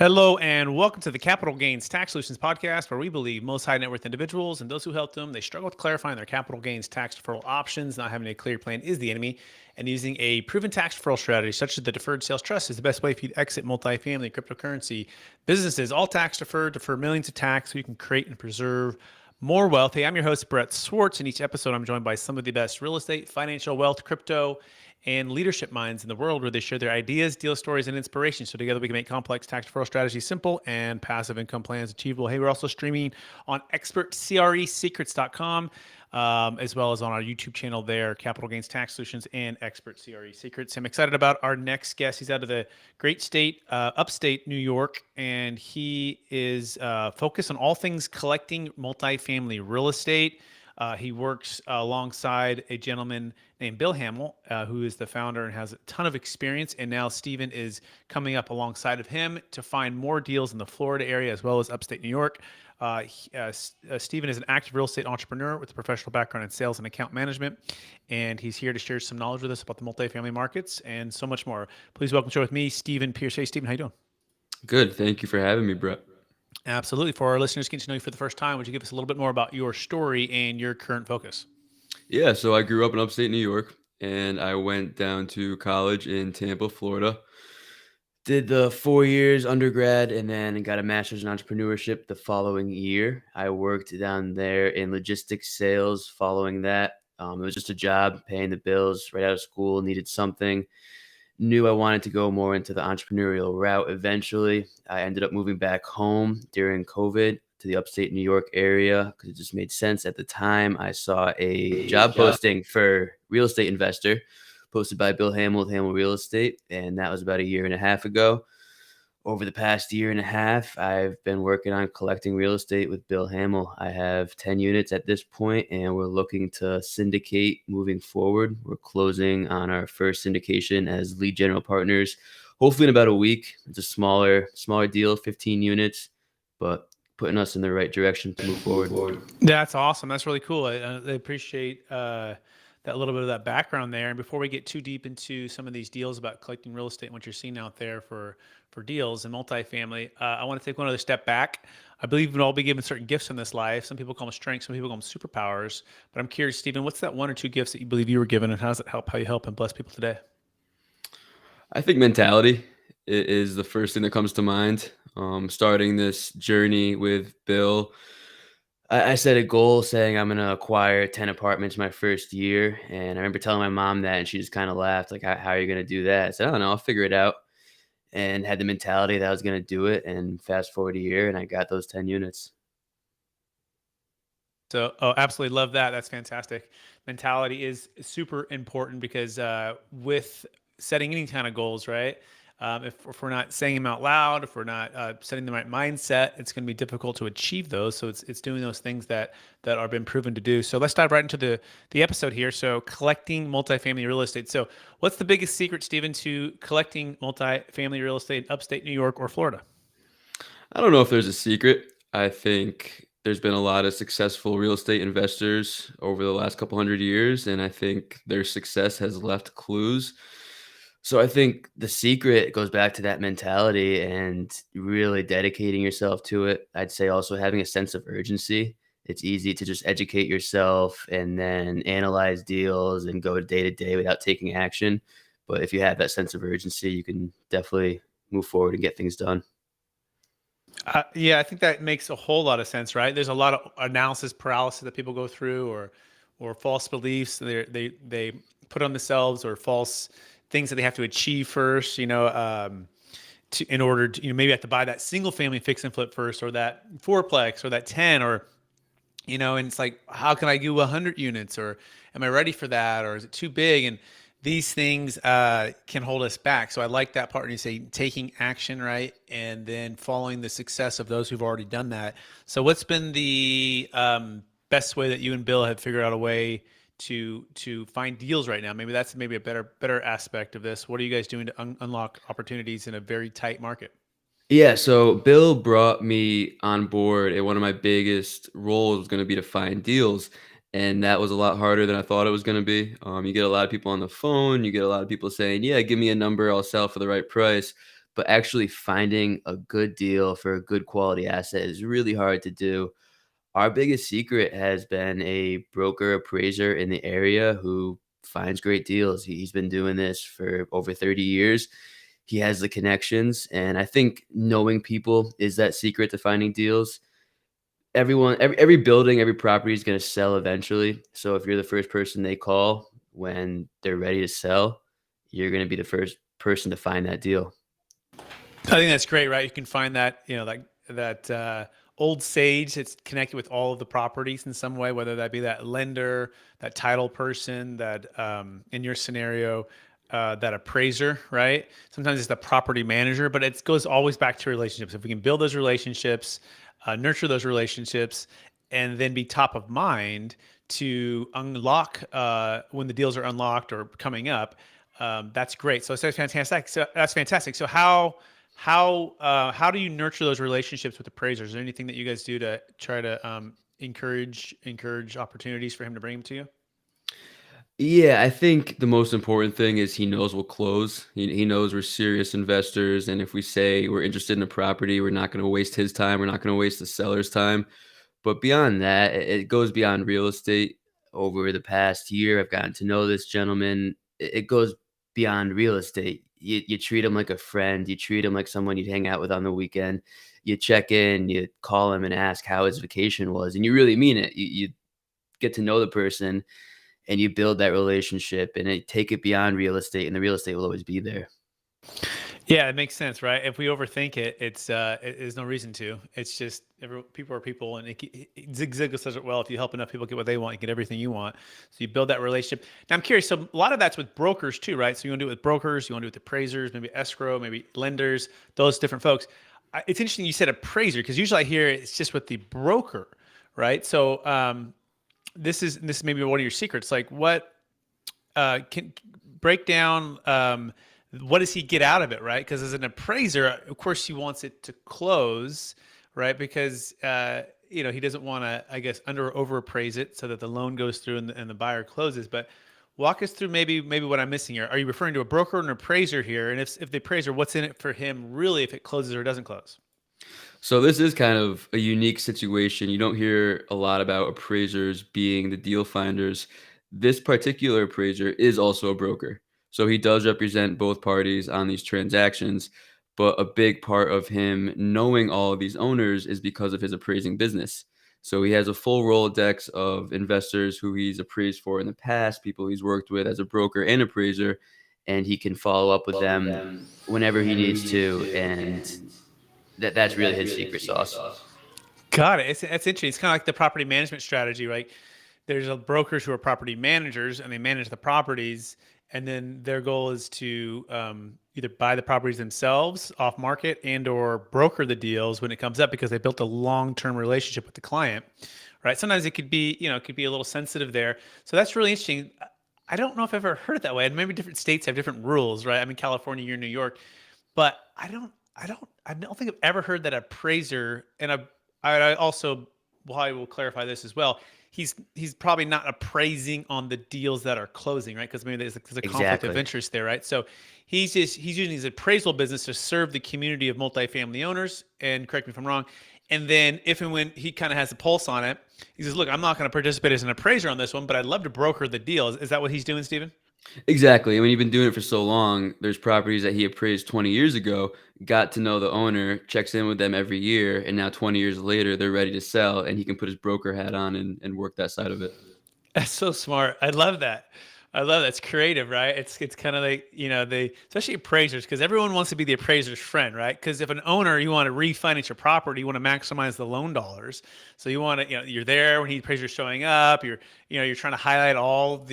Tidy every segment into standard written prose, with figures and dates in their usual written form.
Hello and welcome to the Capital Gains Tax Solutions podcast, where we believe most high net worth individuals and those who help them, they struggle with clarifying their capital gains tax deferral options. Not having a clear plan is the enemy, and using a proven tax deferral strategy such as the Deferred Sales Trust is the best way for you to exit multifamily cryptocurrency businesses, all tax deferred, defer millions of tax so you can create and preserve more wealth. Hey, I'm your host, Brett Swarts. In each episode, I'm joined by some of the best real estate, financial, wealth, crypto, and leadership minds in the world, where they share their ideas, deal stories, and inspiration. So together we can make complex tax deferral strategies simple and passive income plans achievable. Hey, we're also streaming on expertcresecrets.com, as well as on our YouTube channel there, Capital Gains Tax Solutions and Expert CRE Secrets. I'm excited about our next guest. He's out of the great state, upstate New York, and he is focused on all things collecting multifamily real estate. He works alongside a gentleman named Bill Hamill, who is the founder and has a ton of experience. And now Stephen is coming up alongside of him to find more deals in the Florida area as well as upstate New York. Stephen is an active real estate entrepreneur with a professional background in sales and account management, and he's here to share some knowledge with us about the multifamily markets and so much more. Please welcome to show with me, Stephen Pearse. Hey, Stephen, how you doing? Good. Thank you for having me, Brett. Absolutely. For our listeners getting to know you for the first time, would you give us a little bit more about your story and your current focus? Yeah, so I grew up in upstate New York and I went down to college in Tampa, Florida. Did the 4 years undergrad and then got a master's in entrepreneurship the following year. I worked down there in logistics sales following that. It was just a job, paying the bills right out of school, needed something. Knew I wanted to go more into the entrepreneurial route eventually. I ended up moving back home during COVID to the upstate New York area because it just made sense at the time. I saw a job posting for real estate investor posted by Bill Hamill with Hamill Real Estate, and that was about a year and a half ago. Over the past year and a half, I've been working on collecting real estate with Bill Hamill. I have 10 units at this point, and we're looking to syndicate moving forward. We're closing on our first syndication as lead general partners, hopefully in about a week. It's a smaller deal, 15 units, but putting us in the right direction to move forward. That's awesome. That's really cool. I appreciate that little bit of that background there. And before we get too deep into some of these deals about collecting real estate and what you're seeing out there for deals and multifamily, I want to take one other step back. I believe we'll all be given certain gifts in this life. Some people call them strengths, some people call them superpowers. But I'm curious, Stephen, what's that one or two gifts that you believe you were given, and how does it help how you help and bless people today? I think mentality is the first thing that comes to mind. Starting this journey with Bill, I set a goal saying I'm going to acquire 10 apartments my first year. And I remember telling my mom that, and she just kind of laughed, like, how are you going to do that? I said, I don't know, I'll figure it out. And had the mentality that I was going to do it. And fast forward a year, and I got those 10 units. So, absolutely love that. That's fantastic. Mentality is super important because with setting any kind of goals, right? If we're not saying them out loud, if we're not setting the right mindset, it's going to be difficult to achieve those. So it's doing those things that are been proven to do. So let's dive right into the episode here. So collecting multifamily real estate. So what's the biggest secret, Stephen, to collecting multifamily real estate in upstate New York or Florida? I don't know if there's a secret. I think there's been a lot of successful real estate investors over the last couple hundred years, and I think their success has left clues. So I think the secret goes back to that mentality and really dedicating yourself to it. I'd say also having a sense of urgency. It's easy to just educate yourself and then analyze deals and go day to day without taking action. But if you have that sense of urgency, you can definitely move forward and get things done. Yeah, I think that makes a whole lot of sense, right? There's a lot of analysis paralysis that people go through, or false beliefs they put on themselves, or false things that they have to achieve first. In order to, maybe have to buy that single family fix and flip first, or that fourplex, or that 10, or and it's like, how can I do 100 units, or am I ready for that, or is it too big? And these things can hold us back. So I like that part when you say taking action, right? And then following the success of those who've already done that. So what's been the best way that you and Bill have figured out a way to find deals right now? Maybe that's a better aspect of this. What are you guys doing to unlock opportunities in a very tight market? Yeah, so Bill brought me on board, and one of my biggest roles was going to be to find deals. And that was a lot harder than I thought it was going to be. You get a lot of people on the phone. You get a lot of people saying, yeah, give me a number, I'll sell for the right price. but actually finding a good deal for a good quality asset is really hard to do. Our biggest secret has been a broker appraiser in the area who finds great deals. He's been doing this for over 30 years. He has the connections, and I think knowing people is that secret to finding deals. Every building, every property is gonna sell eventually. So if you're the first person they call when they're ready to sell, you're gonna be the first person to find that deal. I think that's great, right? You can find that, like that old sage that's connected with all of the properties in some way, whether that be that lender, that title person, that in your scenario, that appraiser, right? Sometimes it's the property manager, but it goes always back to relationships. If we can build those relationships, nurture those relationships, and then be top of mind to unlock when the deals are unlocked or coming up, that's great. So that's fantastic. So how do you nurture those relationships with appraisers? Is there anything that you guys do to try to encourage opportunities for him to bring them to you? Yeah, I think the most important thing is he knows we'll close. He knows we're serious investors, and if we say we're interested in a property, we're not gonna waste his time, we're not gonna waste the seller's time. But beyond that, it goes beyond real estate. Over the past year, I've gotten to know this gentleman. It goes beyond real estate. You treat him like a friend. You treat him like someone you'd hang out with on the weekend. You check in, you call him and ask how his vacation was, and you really mean it. You get to know the person, and you build that relationship, and take it beyond real estate, and the real estate will always be there. Yeah, it makes sense, right? If we overthink it, there's no reason to. It's just people are people, and Zig Ziglar says it well. If you help enough people get what they want, you get everything you want. So you build that relationship. Now I'm curious. So a lot of that's with brokers too, right? So you want to do it with brokers, you want to do it with appraisers, maybe escrow, maybe lenders, those different folks. It's interesting you said appraiser because usually I hear it's just with the broker, right? So this is maybe one of your secrets. Like what can break down what does he get out of it, right? Because as an appraiser, of course, he wants it to close, right? Because he doesn't want to, I guess, under or over appraise it so that the loan goes through and the buyer closes. But walk us through maybe what I'm missing here. Are you referring to a broker or an appraiser here? And if the appraiser, what's in it for him really if it closes or doesn't close? So this is kind of a unique situation. You don't hear a lot about appraisers being the deal finders. This particular appraiser is also a broker. So he does represent both parties on these transactions, but a big part of him knowing all of these owners is because of his appraising business. So he has a full Rolodex of investors who he's appraised for in the past, people he's worked with as a broker and appraiser, and he can follow up with them whenever he needs to. And that's really his secret sauce. Got it. That's interesting. It's kind of like the property management strategy, right? There's brokers who are property managers and they manage the properties, and then their goal is to either buy the properties themselves off market and or broker the deals when it comes up because they built a long-term relationship with the client, right? Sometimes it could be, it could be a little sensitive there. So that's really interesting. I don't know if I've ever heard it that way. And maybe different states have different rules, right? I'm in California, you're in New York, but I don't think I've ever heard that appraiser, and I also, well, I will clarify this as well. He's probably not appraising on the deals that are closing, right? Because maybe there's a conflict of Exactly. interest there, right? So he's using his appraisal business to serve the community of multifamily owners. And correct me if I'm wrong. And then if and when he kind of has a pulse on it, he says, "Look, I'm not going to participate as an appraiser on this one, but I'd love to broker the deal." Is that what he's doing, Stephen? Exactly. I mean, you've been doing it for so long. There's properties that he appraised 20 years ago, got to know the owner, checks in with them every year, and now 20 years later, they're ready to sell, and he can put his broker hat on and work that side of it. That's so smart. I love that. I love that. It's creative, right? It's kind of like, they especially appraisers, because everyone wants to be the appraiser's friend, right? Because if an owner, you want to refinance your property, you want to maximize the loan dollars. So you want to, you're there when the appraiser's showing up, you're trying to highlight all of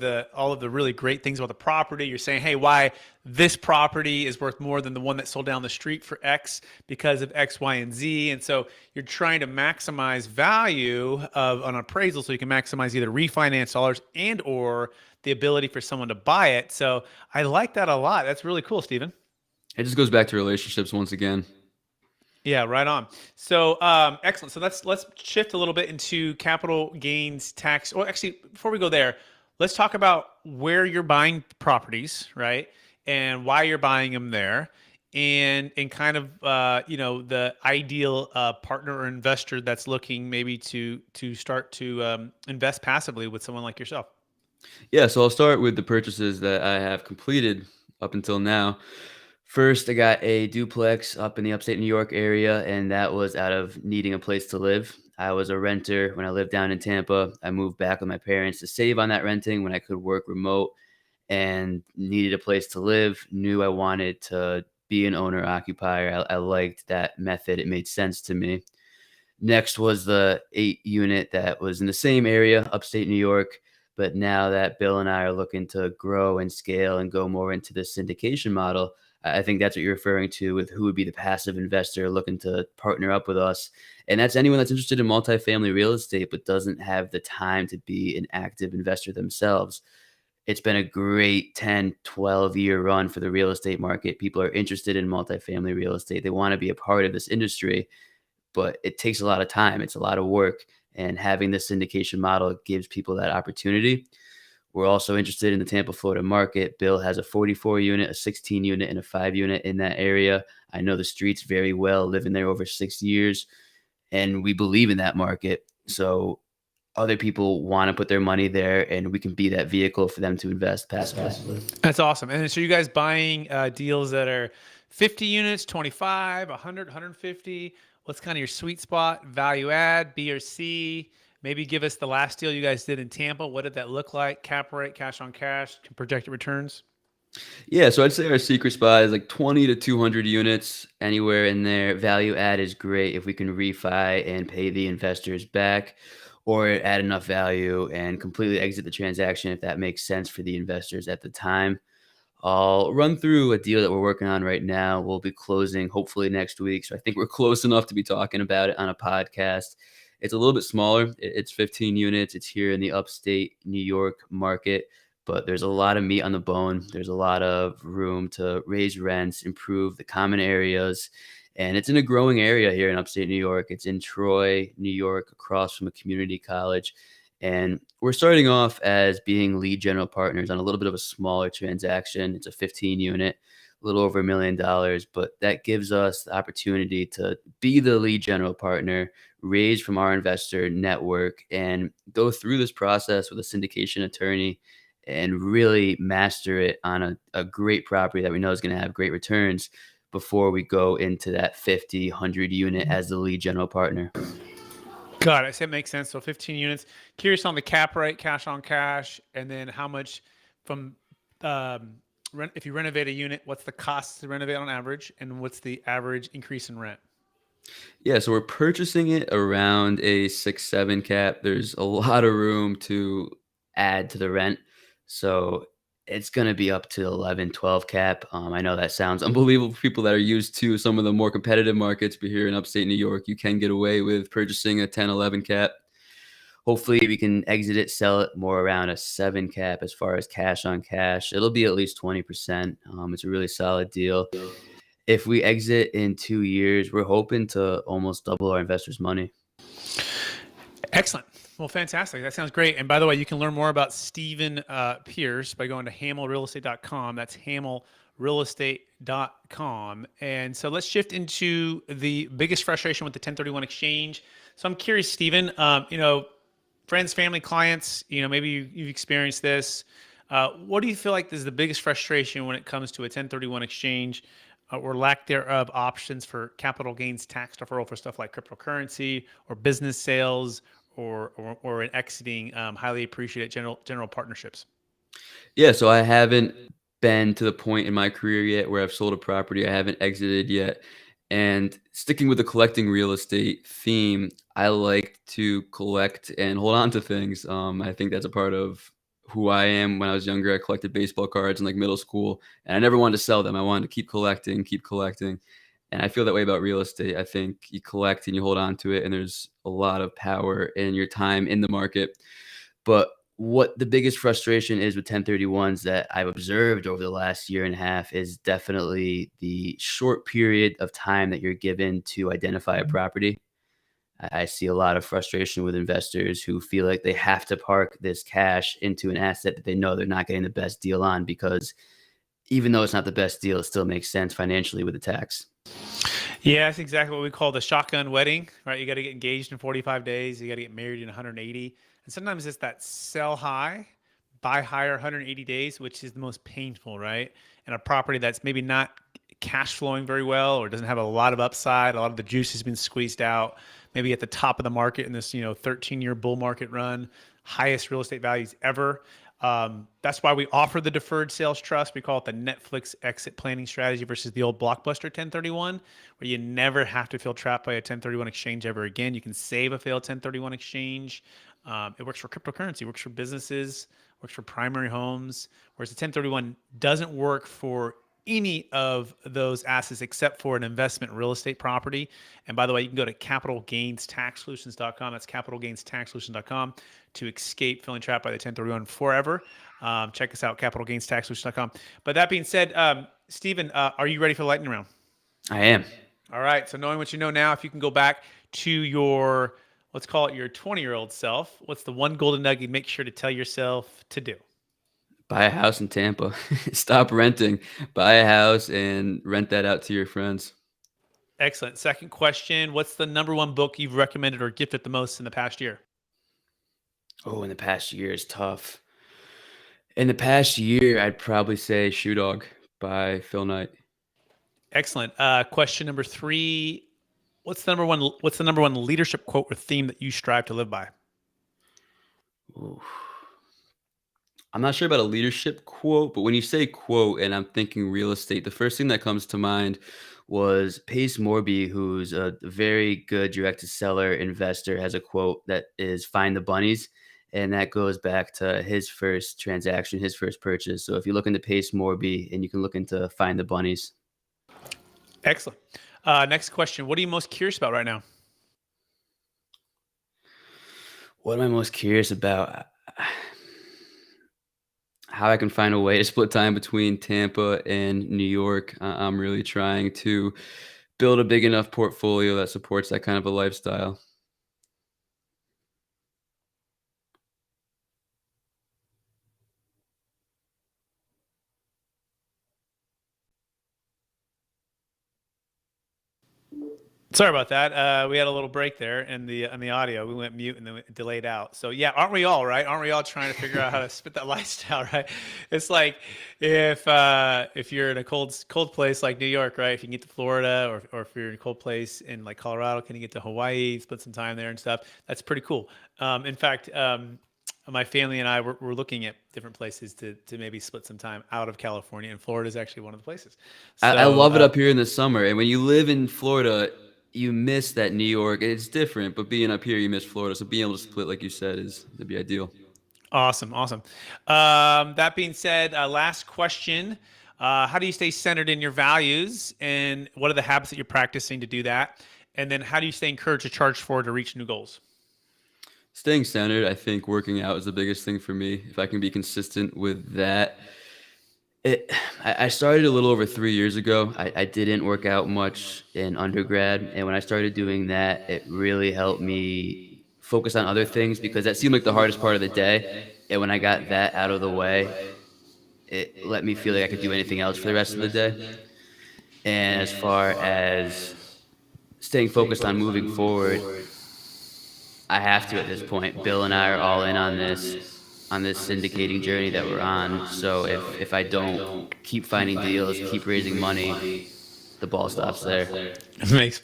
the really great things about the property. You're saying, hey, why this property is worth more than the one that sold down the street for X because of X, Y, and Z. And so you're trying to maximize value of an appraisal so you can maximize either refinance dollars and or the ability for someone to buy it. So I like that a lot. That's really cool, Stephen. It just goes back to relationships once again. Yeah, right on. So excellent. So let's shift a little bit into capital gains tax. Well, actually, before we go there, let's talk about where you're buying properties, right? And why you're buying them there. and kind of the ideal partner or investor that's looking maybe to start to invest passively with someone like yourself? Yeah, so I'll start with the purchases that I have completed up until now. First, I got a duplex up in the upstate New York area, and that was out of needing a place to live. I was a renter when I lived down in Tampa. I moved back with my parents to save on that renting when I could work remote and needed a place to live. Knew I wanted to be an owner occupier. I liked that method, it made sense to me. Next was the 8 unit that was in the same area, upstate New York. But now that Bill and I are looking to grow and scale and go more into the syndication model, I think that's what you're referring to with who would be the passive investor looking to partner up with us. And that's anyone that's interested in multifamily real estate but doesn't have the time to be an active investor themselves. It's been a great 10, 12-year run for the real estate market. People are interested in multifamily real estate. They want to be a part of this industry, but it takes a lot of time. It's a lot of work. And having this syndication model gives people that opportunity. We're also interested in the Tampa, Florida market. Bill has a 44 unit, a 16 unit, and a 5 unit in that area. I know the streets very well, living there over 6 years, and we believe in that market. So other people want to put their money there, and we can be that vehicle for them to invest passively. That's awesome. And so you guys buying deals that are 50 units, 25, 100, 150? What's kind of your sweet spot? Value add, B or C? Maybe give us the last deal you guys did in Tampa. What did that look like? Cap rate, cash on cash, projected returns? Yeah, so I'd say our secret spot is like 20 to 200 units, anywhere in there. Value add is great if we can refi and pay the investors back, or add enough value and completely exit the transaction if that makes sense for the investors at the time. I'll run through a deal that we're working on right now. We'll be closing hopefully next week. So I think we're close enough to be talking about it on a podcast. It's a little bit smaller. It's 15 units. It's here in the upstate New York market, but there's a lot of meat on the bone. There's a lot of room to raise rents, improve the common areas. And it's in a growing area here in upstate New York. It's in Troy, New York, across from a community college. And we're starting off as being lead general partners on a little bit of a smaller transaction. It's a 15 unit, a little over $1 million, but that gives us the opportunity to be the lead general partner, raise from our investor network, and go through this process with a syndication attorney and really master it on a great property that we know is going to have great returns before we go into that 50, 100 unit as the lead general partner. Got it. So it makes sense. So 15 units. Curious on the cap rate, cash on cash, and then how much from rent. If you renovate a unit, what's the cost to renovate on average, and what's the average increase in rent? Yeah, so we're purchasing it around a 6-7 cap. There's a lot of room to add to the rent. So it's going to be up to 11, 12 cap. I know that sounds unbelievable for people that are used to some of the more competitive markets, but here in upstate New York, you can get away with purchasing a 10, 11 cap. Hopefully we can exit it, sell it more around a 7 cap as far as cash on cash. It'll be at least 20%. It's a really solid deal. If we exit in 2 years, we're hoping to almost double our investors' money. Excellent. Well, fantastic. That sounds great. And by the way, you can learn more about Stephen Pearse by going to hamelrealestate.com. That's hamelrealestate.com. And so let's shift into the biggest frustration with the 1031 exchange. So I'm curious, Stephen, friends, family, clients, maybe you've experienced this. What do you feel like is the biggest frustration when it comes to a 1031 exchange or lack thereof options for capital gains tax deferral for stuff like cryptocurrency or business sales or in exiting highly appreciated general partnerships? Yeah, so I haven't been to the point in my career yet where I've sold a property. I haven't exited yet. And sticking with the collecting real estate theme, I like to collect and hold on to things. I think that's a part of who I am. When I was younger, I collected baseball cards in like middle school, and I never wanted to sell them. I wanted to keep collecting, keep collecting. And I feel that way about real estate. I think you collect and you hold on to it, and there's a lot of power in your time in the market. But what the biggest frustration is with 1031s that I've observed over the last year and a half is definitely the short period of time that you're given to identify a property. I see a lot of frustration with investors who feel like they have to park this cash into an asset that they know they're not getting the best deal on because even though it's not the best deal, it still makes sense financially with the tax. Yeah, that's exactly what we call the shotgun wedding, right? You got to get engaged in 45 days. You got to get married in 180. And sometimes it's that sell high, buy higher 180 days, which is the most painful, right? And a property that's maybe not cash flowing very well or doesn't have a lot of upside, a lot of the juice has been squeezed out, maybe at the top of the market in this, 13-year bull market run, highest real estate values ever. That's why we offer the deferred sales trust. We call it the Netflix exit planning strategy versus the old blockbuster 1031, where you never have to feel trapped by a 1031 exchange ever again. You can save a failed 1031 exchange. It works for cryptocurrency, works for businesses, works for primary homes, whereas the 1031 doesn't work for any of those assets except for an investment real estate property. And by the way, you can go to capitalgainstaxsolutions.com. That's capitalgainstaxsolutions.com to escape feeling trapped by the 1031 forever. Check us out, capitalgainstaxsolutions.com. But that being said, Stephen, are you ready for the lightning round? I am. All right. So knowing what you know now, if you can go back to your, let's call it your 20-year-old self, what's the one golden nugget you make sure to tell yourself to do? Buy a house in Tampa. Stop renting. Buy a house and rent that out to your friends. Excellent. Second question, what's the number one book you've recommended or gifted the most in the past year? Oh, in the past year is tough. In the past year, I'd probably say Shoe Dog by Phil Knight. Excellent. Question number three, what's the number one leadership quote or theme that you strive to live by? Ooh. I'm not sure about a leadership quote, but when you say quote and I'm thinking real estate, the first thing that comes to mind was Pace Morby, who's a very good direct to seller investor, has a quote that is find the bunnies. And that goes back to his first transaction, his first purchase. So if you look into Pace Morby and you can look into find the bunnies. Excellent. Next question, what are you most curious about right now? What am I most curious about? How I can find a way to split time between Tampa and New York. I'm really trying to build a big enough portfolio that supports that kind of a lifestyle. Sorry about that. We had a little break there in the audio. We went mute and then it delayed out. So yeah, aren't we all right? Aren't we all trying to figure out how to spit that lifestyle, right? It's like if you're in a cold place like New York, right? If you can get to Florida, or if you're in a cold place in like Colorado, can you get to Hawaii, spend some time there and stuff? That's pretty cool. In fact, my family and I were looking at different places to maybe split some time out of California, and Florida is actually one of the places. I So love it up here in the summer. And when you live in Florida, you miss that New York. It's different, but being up here, you miss Florida. So being able to split, like you said, is to be ideal. awesome, awesome. That being said, last question. How do you stay centered in your values, and what are the habits that you're practicing to do that? And then how do you stay encouraged to charge forward to reach new goals? Staying centered, I think working out is the biggest thing for me. If I can be consistent with that, It I started a little over 3 years ago. I didn't work out much in undergrad, and when I started doing that, it really helped me focus on other things because that seemed like the hardest part of the day, and when I got that out of the way, it let me feel like I could do anything else for the rest of the day. And as far as staying focused on moving forward, I have to at this point. Bill and I are all in on this syndicating journey that we're on. So if I don't keep finding deals, keep raising money, the ball stops there.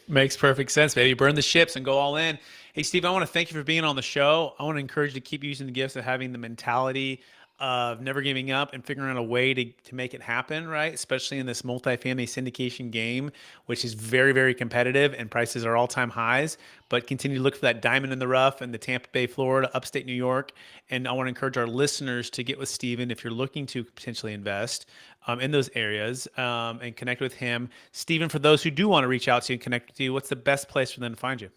Makes perfect sense, baby. Burn the ships and go all in. Hey, Steve, I want to thank you for being on the show. I want to encourage you to keep using the gifts of having the mentality of never giving up and figuring out a way to make it happen, right? Especially in this multifamily syndication game, which is very, very competitive and prices are all-time highs. But continue to look for that diamond in the rough in the Tampa Bay, Florida, upstate New York. And I want to encourage our listeners to get with Steven if you're looking to potentially invest in those areas, and connect with him. Steven, for those who do want to reach out to you and connect with you, what's the best place for them to find you?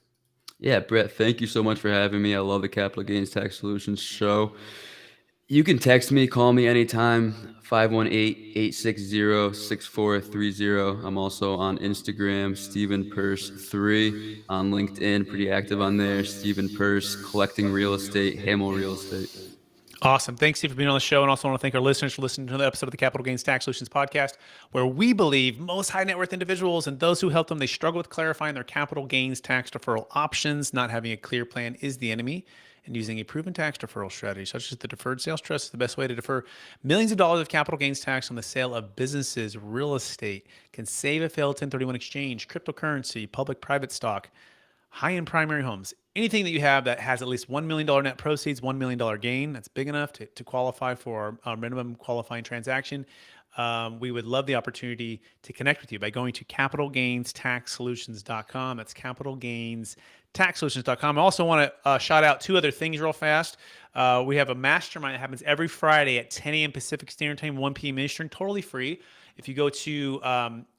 Yeah, Brett, thank you so much for having me. I love the Capital Gains Tax Solutions show. You can text me, call me anytime, 518-860-6430. I'm also on Instagram, Stephen Pearse 3, on LinkedIn, pretty active on there, Stephen Pearse, collecting real estate, Hamel Real Estate. Awesome. Thanks, Steve, for being on the show. And also want to thank our listeners for listening to another episode of the Capital Gains Tax Solutions podcast, where we believe most high net worth individuals and those who help them, they struggle with clarifying their capital gains tax deferral options. Not having a clear plan is the enemy. And using a proven tax deferral strategy, such as the Deferred Sales Trust, is the best way to defer millions of dollars of capital gains tax on the sale of businesses, real estate, can save a failed 1031 exchange, cryptocurrency, public-private stock, high-end primary homes, anything that you have that has at least $1 million net proceeds, $1 million gain, that's big enough to qualify for our minimum qualifying transaction. We would love the opportunity to connect with you by going to capitalgainstaxsolutions.com. That's capitalgainstaxsolutions.com. I also want to shout out two other things real fast. We have a mastermind that happens every Friday at 10 a.m. Pacific Standard Time, 1 p.m. Eastern, totally free. If you go to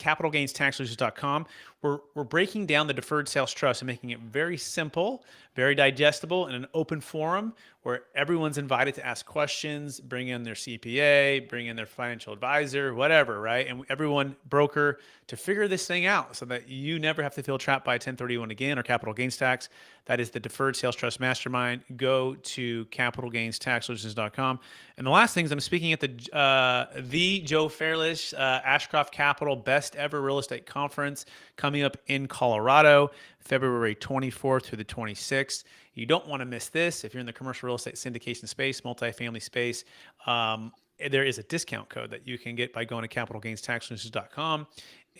capitalgainstaxsolutions.com, we're breaking down the Deferred Sales Trust and making it very simple, very digestible, in an open forum where everyone's invited to ask questions, bring in their CPA, bring in their financial advisor, whatever, right? And everyone broker to figure this thing out so that you never have to feel trapped by 1031 again or capital gains tax. That is the Deferred Sales Trust Mastermind. Go to capitalgainstaxsolutions.com. And the last thing is I'm speaking at the Joe Fairless Ashcroft Capital Best Ever Real Estate Conference coming up in Colorado, February 24th through the 26th. You don't want to miss this. If you're in the commercial real estate syndication space, multifamily space, there is a discount code that you can get by going to capitalgainstaxsolutions.com,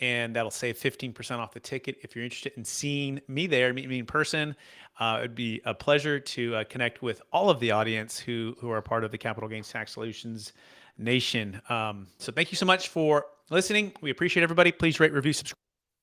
and that'll save 15% off the ticket. If you're interested in seeing me there, meet me in person, it'd be a pleasure to connect with all of the audience who are part of the Capital Gains Tax Solutions Nation. So thank you so much for listening. We appreciate everybody. Please rate, review, subscribe.